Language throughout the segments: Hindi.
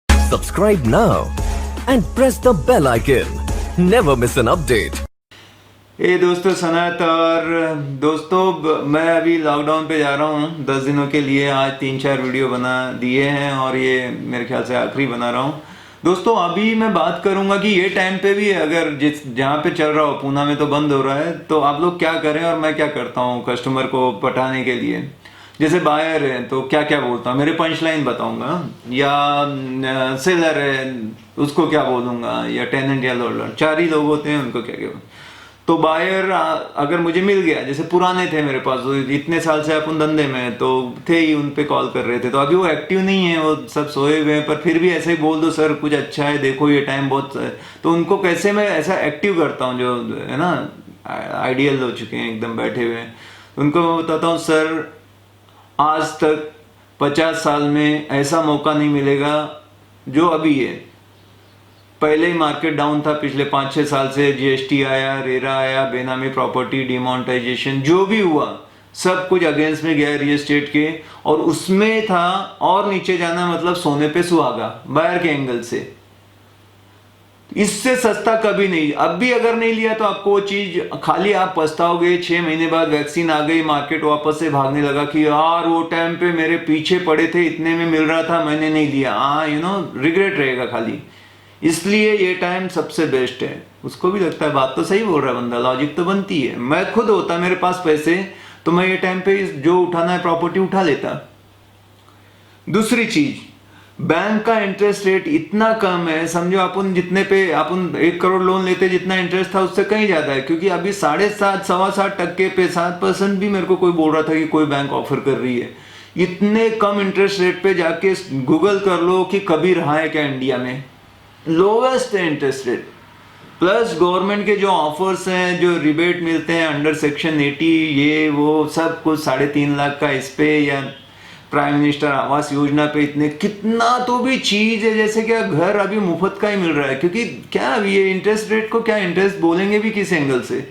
Subscribe now and press the bell icon. Never miss an update. दोस्तों सनत और दोस्तों, मैं अभी लॉकडाउन पे जा रहा हूँ 10 दिनों के लिए। आज 3-4 वीडियो बना दिए हैं और ये मेरे ख्याल से आखिरी बना रहा हूँ। दोस्तों अभी मैं बात करूंगा कि ये टाइम पे भी अगर जहाँ पे चल रहा हो, पूना में तो बंद हो रहा है, तो आप लोग क्या करें और मैं क्या करता हूँ कस्टमर को पटाने के लिए। जैसे बायर है तो क्या क्या बोलता हूँ, मेरे पंच लाइन बताऊंगा, या सेलर है उसको क्या बोलूंगा, या टेनेंट या लोडर, 4 ही लोग होते हैं उनको क्या क्या। तो बायर अगर मुझे मिल गया, जैसे पुराने थे मेरे पास, इतने साल से अपन धंधे में तो थे ही, उन पे कॉल कर रहे थे, तो अभी वो एक्टिव नहीं है, वो सब सोए हुए हैं, पर फिर भी ऐसे ही बोल दो सर कुछ अच्छा है देखो ये टाइम बहुत, तो उनको कैसे मैं ऐसा एक्टिव करता हूँ जो है ना आइडियल हो चुके हैं एकदम बैठे हुए हैं, उनको मैं बताता हूँ सर आज तक 50 साल में ऐसा मौका नहीं मिलेगा जो अभी है। पहले ही मार्केट डाउन था पिछले 5-6 साल से, जीएसटी आया, रेरा आया, बेनामी प्रॉपर्टी डिमोनेटाइजेशन, जो भी हुआ सब कुछ अगेंस्ट में गया रियल एस्टेट के, और उसमें था और नीचे जाना मतलब सोने पे सुहागा बायर के एंगल से। इससे सस्ता कभी नहीं। अब भी अगर नहीं लिया तो आपको वो चीज खाली आप पछताओगे। 6 महीने बाद वैक्सीन आ गई, मार्केट वापस से भागने लगा कि यार वो टाइम पे मेरे पीछे पड़े थे, इतने में मिल रहा था मैंने नहीं लिया, रिग्रेट रहेगा खाली। इसलिए ये टाइम सबसे बेस्ट है। उसको भी लगता है बात तो सही बोल रहा है बंदा, लॉजिक तो बनती है। मैं खुद होता मेरे पास पैसे तो मैं ये टाइम पे जो उठाना है प्रॉपर्टी उठा लेता। दूसरी चीज, बैंक का इंटरेस्ट रेट इतना कम है, समझो अपन जितने पे अपन 1 करोड़ लोन लेते जितना इंटरेस्ट था उससे कहीं ज्यादा है, क्योंकि अभी 7.5 7.25% पे 7% भी मेरे को कोई बोल रहा था कि कोई बैंक ऑफर कर रही है। इतने कम इंटरेस्ट रेट पे जाके गूगल कर लो कि कभी रहा है क्या इंडिया में। Lowest interest rate plus government के जो ऑफर्स हैं, जो रिबेट मिलते हैं अंडर सेक्शन 80, ये वो सब कुछ 3.5 लाख का इस पे, या प्राइम मिनिस्टर आवास योजना पे इतने, कितना तो भी चीज है। जैसे क्या घर अभी मुफ्त का ही मिल रहा है, क्योंकि क्या ये इंटरेस्ट रेट को क्या इंटरेस्ट बोलेंगे भी किस एंगल से,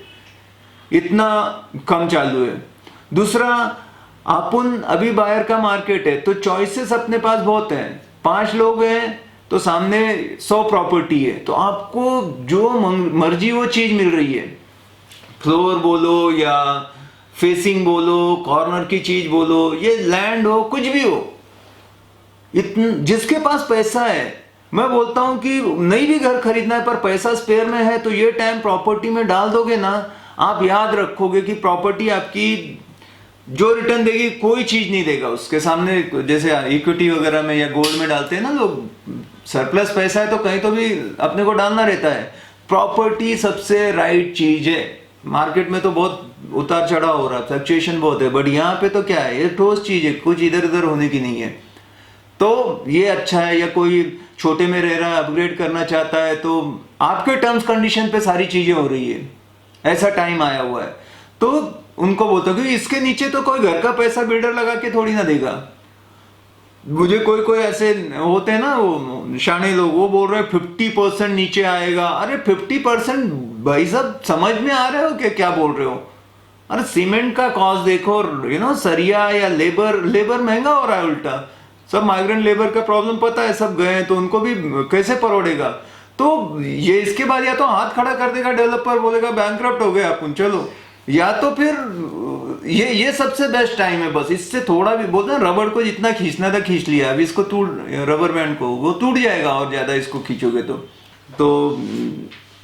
इतना कम चालू है। दूसरा, अपन अभी बायर का मार्केट है तो चॉइसेस अपने पास बहुत हैं। 5 लोग हैं तो सामने 100 प्रॉपर्टी है, तो आपको जो मर्जी वो चीज मिल रही है। फ्लोर बोलो या फेसिंग बोलो, कॉर्नर की चीज बोलो, ये लैंड हो कुछ भी हो, जिसके पास पैसा है, मैं बोलता हूं कि नहीं भी घर खरीदना है पर पैसा स्पेयर में है, तो ये टाइम प्रॉपर्टी में डाल दोगे ना, आप याद रखोगे कि प्रॉपर्टी आपकी जो रिटर्न देगी कोई चीज नहीं देगा उसके सामने। जैसे इक्विटी वगैरह में या गोल्ड में डालते हैं ना लोग, सरप्लस पैसा है तो कहीं तो भी अपने को डालना रहता है। प्रॉपर्टी सबसे राइट चीज है। मार्केट में तो बहुत उतार चढ़ाव हो रहा है, फ्लक्चुएशन बहुत है, बट यहाँ पे तो क्या है, ये ठोस चीज है, कुछ इधर उधर होने की नहीं है, तो ये अच्छा है। या कोई छोटे में रह रहा है, अपग्रेड करना चाहता है, तो आपके टर्म्स कंडीशन पे सारी चीजें हो रही है, ऐसा टाइम आया हुआ है, तो उनको बोलता हूँ कि इसके नीचे तो कोई घर का पैसा बिल्डर लगा के थोड़ी ना देगा। मुझे कोई ऐसे होते हैं ना वो शाने लोग, वो बोल रहे हैं 50% नीचे आएगा। अरे 50% भाई साहब समझ में आ रहे हो कि क्या बोल रहे हो? अरे सीमेंट का कॉस्ट देखो, सरिया या लेबर महंगा हो रहा है उल्टा। सब माइग्रेंट लेबर का प्रॉब्लम पता है, सब गए हैं, तो उनको भी कैसे परोड़ेगा? तो ये इसके बाद या तो हाथ खड़ा कर देगा डेवलपर, बोलेगा बैंकरप्ट हो गए अपन चलो, या तो फिर ये सबसे बेस्ट टाइम है। बस इससे थोड़ा भी बोलते हैं, रबड़ को जितना खींचना था खींच लिया, अभी इसको रबर बैंड को वो टूट जाएगा और ज्यादा इसको खींचोगे तो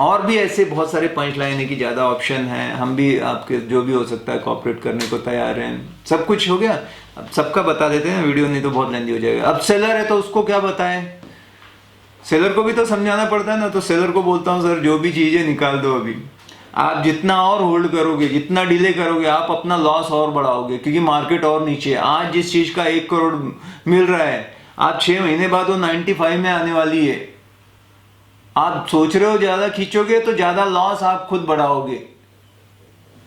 और भी ऐसे बहुत सारे पंच लाइन है कि ज्यादा ऑप्शन है। हम भी आपके जो भी हो सकता है कॉपरेट करने को तैयार हैं। सब कुछ हो गया, अब सबका बता देते हैं, वीडियो नहीं तो बहुत लेंदी हो जाएगा। अब सेलर है तो उसको क्या बताएं, सेलर को भी तो समझाना पड़ता है ना। तो सेलर को बोलता हूँ सर जो भी चीजें निकाल दो अभी, आप जितना और होल्ड करोगे, जितना डिले करोगे, आप अपना लॉस और बढ़ाओगे, क्योंकि मार्केट और नीचे। आज जिस चीज का 1 करोड़ मिल रहा है, आप 6 महीने बाद वो 95 में आने वाली है। आप सोच रहे हो ज्यादा खींचोगे तो ज्यादा लॉस आप खुद बढ़ाओगे।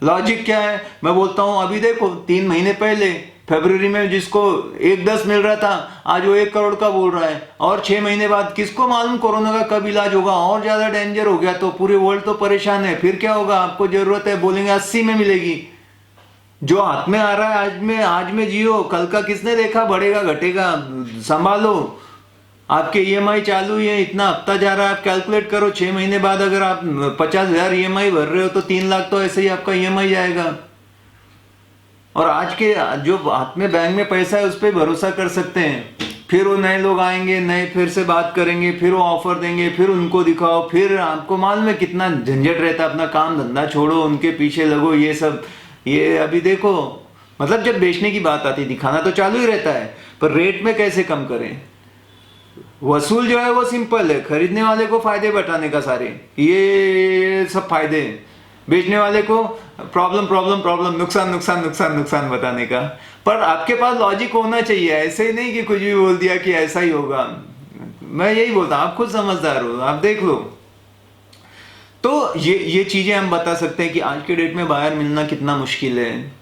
लॉजिक क्या है, मैं बोलता हूं अभी देखो 3 महीने पहले फरवरी में जिसको 1.10 मिल रहा था, आज वो 1 करोड़ का बोल रहा है। और 6 महीने बाद किसको मालूम कोरोना का कब इलाज होगा, और ज्यादा डेंजर हो गया तो पूरे वर्ल्ड तो परेशान है, फिर क्या होगा? आपको जरूरत है, बोलेंगे 80 में मिलेगी, जो हाथ में आ रहा है आज में जियो, कल का किसने देखा, बढ़ेगा घटेगा, संभालो। आपके ईएमआई चालू ही है, इतना हफ्ता जा रहा है, आप कैलकुलेट करो 6 महीने बाद अगर आप 50,000 ईएमआई भर रहे हो तो 3 लाख तो ऐसे ही आपका ईएमआई जाएगा। और आज के जो हाथ में बैंक में पैसा है उस पर भरोसा कर सकते हैं। फिर वो नए लोग आएंगे, नए फिर से बात करेंगे, फिर वो ऑफर देंगे, फिर उनको दिखाओ, फिर आपको मालूम है कितना झंझट रहता है। अपना काम धंधा छोड़ो, उनके पीछे लगो, ये सब। ये अभी देखो, मतलब जब बेचने की बात आती है, दिखाना तो चालू ही रहता है, पर रेट में कैसे कम करें। वसूल जो है वो सिंपल है, खरीदने वाले को फायदे बताने का सारे, ये सब फायदे, बेचने वाले को प्रॉब्लम प्रॉब्लम प्रॉब्लम, नुकसान नुकसान नुकसान नुकसान बताने का। पर आपके पास लॉजिक होना चाहिए, ऐसे ही नहीं कि कुछ भी बोल दिया कि ऐसा ही होगा। मैं यही बोलता हूं, आप खुद समझदार हो, आप देख लो। तो ये चीजें हम बता सकते हैं कि आज के डेट में बायर मिलना कितना मुश्किल है।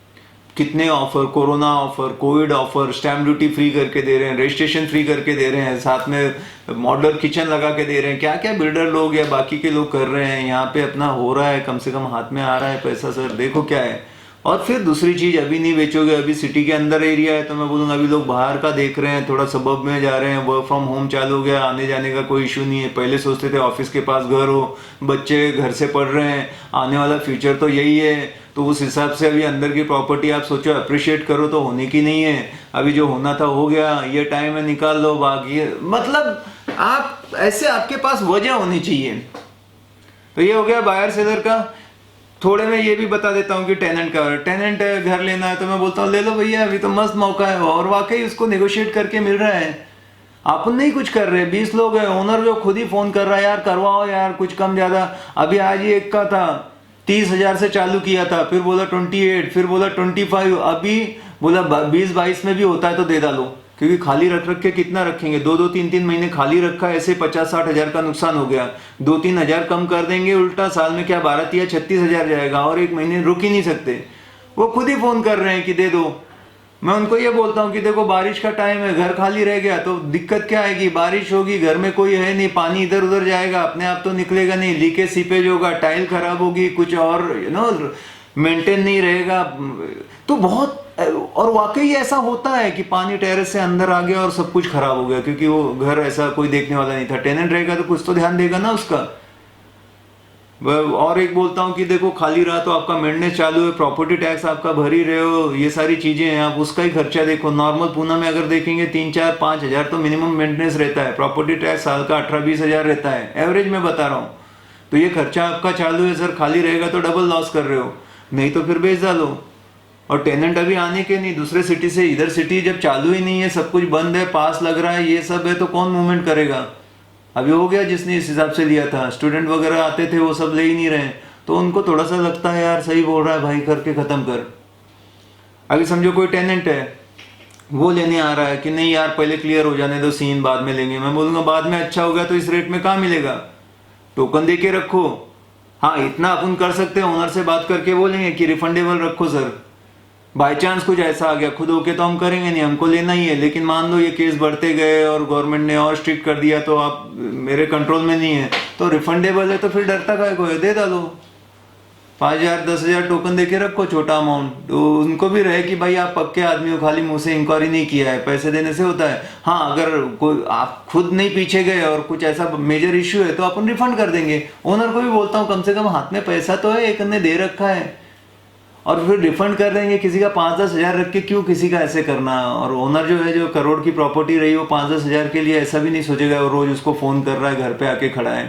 कितने offer, corona offer, Covid offer, stamp duty free करके दे रहे हैं, रजिस्ट्रेशन फ्री करके दे रहे हैं, साथ में मॉडलर किचन लगा के दे रहे हैं, क्या क्या बिल्डर लोग या बाकी के लोग कर रहे हैं। यहाँ पे अपना हो रहा है, कम से कम हाथ में आ रहा है पैसा, सर देखो क्या है। और फिर दूसरी चीज, अभी नहीं बेचोगे, अभी सिटी के अंदर एरिया है तो मैं बोलूँगा अभी लोग बाहर का देख रहे हैं, थोड़ा सबब में जा रहे हैं, वर्क फ्रॉम होम चालू हो गया, आने जाने का कोई इशू नहीं है। पहले सोचते थे ऑफिस के पास घर हो, बच्चे घर से पढ़ रहे हैं, आने वाला फ्यूचर तो यही है। तो उस हिसाब से अभी अंदर की प्रॉपर्टी आप सोचो अप्रिशिएट करो तो होने की नहीं है, अभी जो होना था हो गया, ये टाइम है निकाल लो, बाकी मतलब आप ऐसे आपके पास वजह होनी चाहिए। तो ये हो गया बायर सेलर का। थोड़े में ये भी बता देता हूँ कि टेनेंट का, टेनेंट है घर लेना है तो मैं बोलता हूँ ले लो भैया, अभी तो मस्त मौका है, और वाकई उसको नेगोशिएट करके मिल रहा है। आप नहीं कुछ कर रहे, 20 लोग हैं, ओनर जो खुद ही फोन कर रहा है, यार करवाओ यार कुछ कम ज्यादा। अभी आज ही एक का था 30,000 से चालू किया था, फिर बोला 28, फिर बोला 25, अभी बोला 20-22 में भी होता है तो दे डालो, क्योंकि खाली रख के कितना रखेंगे, 2-3 महीने खाली रखा, ऐसे 50-60 हजार का नुकसान हो गया। 2-3 हजार कम कर देंगे, उल्टा साल में क्या 12 या 36 हजार जाएगा, और एक महीने रुक ही नहीं सकते। वो खुद ही फोन कर रहे हैं कि दे दो। मैं उनको ये बोलता हूँ कि देखो बारिश का टाइम है, घर खाली रह गया तो दिक्कत क्या आएगी, बारिश होगी, घर में कोई है नहीं, पानी इधर उधर जाएगा, अपने आप तो निकलेगा नहीं, लीकेज सीपेज होगा, टाइल खराब होगी, कुछ और मेंटेन नहीं रहेगा, तो बहुत। और वाकई ऐसा होता है कि पानी टेरेस से अंदर आ गया और सब कुछ खराब हो गया, क्योंकि वो घर ऐसा कोई देखने वाला नहीं था। टेनेंट रहेगा तो कुछ तो ध्यान देगा ना उसका। और एक बोलता हूँ कि देखो खाली रहा तो आपका मेंटेनेंस चालू है, प्रॉपर्टी टैक्स आपका भर ही रहे हो, ये सारी चीजें हैं, आप उसका ही खर्चा देखो। नॉर्मल पूना में अगर देखेंगे 3-4-5 हजार तो मिनिमम मेंटेनेंस रहता है, प्रॉपर्टी टैक्स साल का 18-20 हजार रहता है, एवरेज में बता रहा हूँ। तो ये खर्चा आपका चालू है सर, खाली रहेगा तो डबल लॉस कर रहे हो, नहीं तो फिर बेच डालो। और टेनेंट अभी आने के नहीं, दूसरे सिटी से, इधर सिटी जब चालू ही नहीं है, सब कुछ बंद है, पास लग रहा है, ये सब है, तो कौन मूवमेंट करेगा। अभी हो गया जिसने इस हिसाब से लिया था, स्टूडेंट वगैरह आते थे वो सब ले ही नहीं रहे, तो उनको थोड़ा सा लगता है यार सही बोल रहा है भाई, करके खत्म कर। अभी समझो कोई टेनेंट है, वो लेने आ रहा है कि नहीं यार पहले क्लियर हो जाने दो सीन, बाद में लेंगे। मैं बोलूंगा बाद में अच्छा होगा तो इस रेट में कहाँ मिलेगा, टोकन दे के रखो। हाँ इतना अपन कर सकते हैं, ओनर से बात करके बोलेंगे कि रिफंडेबल रखो सर, बाई चांस कुछ ऐसा आ गया, खुद होके तो हम करेंगे नहीं, हमको लेना ही है, लेकिन मान लो ये केस बढ़ते गए और गवर्नमेंट ने और स्ट्रिक्ट कर दिया तो आप मेरे कंट्रोल में नहीं है, तो रिफंडेबल है तो फिर डरता का कोई, दे डालो 5,000-10,000 टोकन देके रखो, छोटा अमाउंट, तो उनको भी रहे कि भाई आप पक्के आदमी हो, खाली मुंह से इंक्वायरी नहीं किया है, पैसे देने से होता है। हाँ अगर कोई आप खुद नहीं पीछे गए और कुछ ऐसा मेजर इश्यू है तो अपन रिफंड कर देंगे। ओनर को भी बोलता हूँ कम से कम हाथ में पैसा तो है, एक ने दे रखा है, और फिर रिफंड कर देंगे। किसी का 5-10 हजार रख के क्यों किसी का ऐसे करना। और ओनर जो है, जो करोड़ की प्रॉपर्टी रही, वो 5-10 हजार के लिए ऐसा भी नहीं सोचेगा वो रोज उसको फोन कर रहा है, घर पे आके खड़ा है।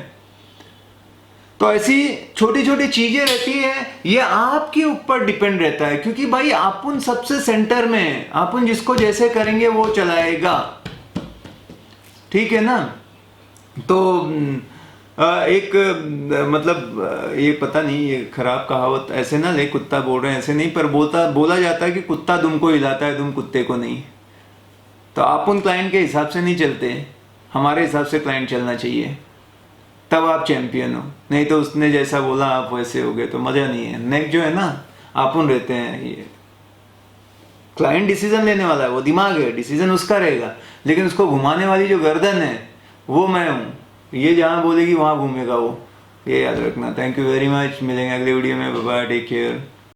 तो ऐसी छोटी छोटी चीजें रहती है, ये आपके ऊपर डिपेंड रहता है, क्योंकि भाई अपन सबसे सेंटर में है, अपन जिसको जैसे करेंगे वो चलाएगा, ठीक है ना। तो एक मतलब ये पता नहीं, ये खराब कहावत ऐसे ना ले, कुत्ता बोल रहे हैं ऐसे नहीं, पर बोला जाता है कि कुत्ता दुम को हिलाता है, दुम कुत्ते को नहीं। तो आप उन क्लाइंट के हिसाब से नहीं चलते, हमारे हिसाब से क्लाइंट चलना चाहिए, तब आप चैंपियन हो। नहीं तो उसने जैसा बोला आप वैसे हो गए तो मजा नहीं है। नेक्स्ट जो है ना, अपन रहते हैं, ये क्लाइंट डिसीजन लेने वाला है, वो दिमाग है, डिसीजन उसका रहेगा, लेकिन उसको घुमाने वाली जो गर्दन है वो मैं हूँ, ये जहाँ बोलेगी वहाँ घूमेगा वो, ये याद रखना। थैंक यू वेरी मच, मिलेंगे अगले वीडियो में, बाय बाय, टेक केयर।